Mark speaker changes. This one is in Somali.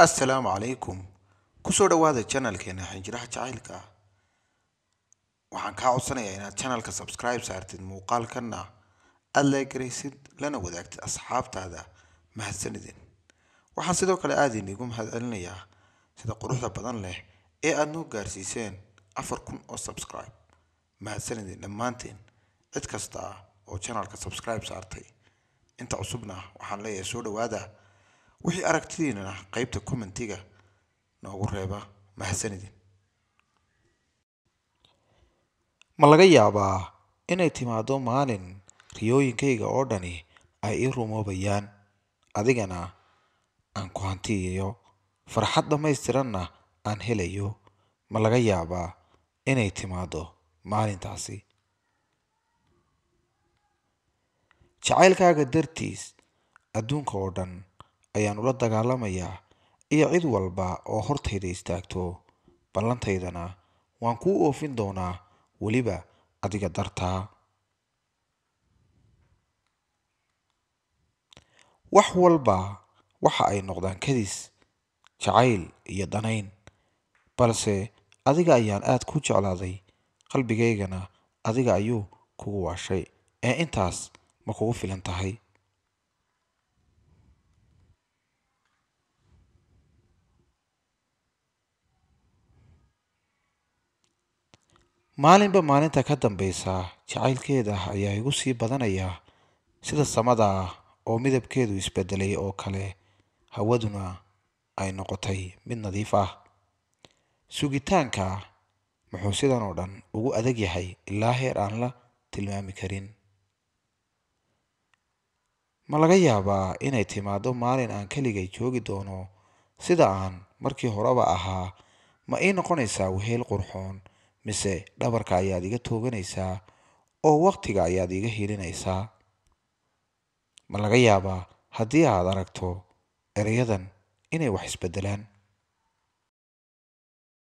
Speaker 1: assalaamu calaykum kusoo dhawaada channelkeena xinjiraha jacaylka waxaan kaa codsanayaa inaad channelka subscribe saartid muuqaalkana aad leegaraysid lana wadaagtid asxaabtaada mahadsanidin waxaan sidoo kale aad inigu mahadcelinayaa sida quruxda badan leh ee aad noo gaarsiiseen 4,000 oo subscribe mahadsanidin dhammaantiin cid kasta oo channelka subscribe saartay inta cusubna waxaan leeyahay soo dhawaada wixii aragtidiina qaybta commentiga noogu reeba mahadsanidin ma laga yaabaa inay timaado maalin riyooyinkayga oo dhani ay ii rumoobayaan adigana aan ku hantiyayo farxad dhammaystiranna aan helayo ma laga yaabaa inay timaado maalintaasi jacaylkaaga dartiis adduunka oo dhan ayaan ula dagaalamayaa iyo cid walba oo hortayda istaagto ballantaydana waan kuu oofin doonaa weliba adiga dartaa wax walba waxa ay noqdaan kadis jacayl iyo danayn balse adiga ayaan aad ku jeclaaday qalbigaygana adiga ayuu kugu waashay ee intaas ma kugu filan tahay maalinba maalinta ka dambaysa jacaylkeeda ayaa igu sii badanaya sida samada oo midabkeedu isbedelay oo kale hawaduna ay noqotay mid nadiif ah sugitaanka muxuu sidan oo dhan ugu adag yahay ilaa heer aan la tilmaami karin ma laga yaabaa inay timaado maalin aan keligay joogi doono sida aan markii horeba ahaa ma ii noqonaysaa weheel qurxoon mise dhabarka ayaad iga tooganaysaa oo waqtiga ayaad iga hilinaysaa ma laga yaabaa haddii aad aragto erayadan inay wax isbedelaan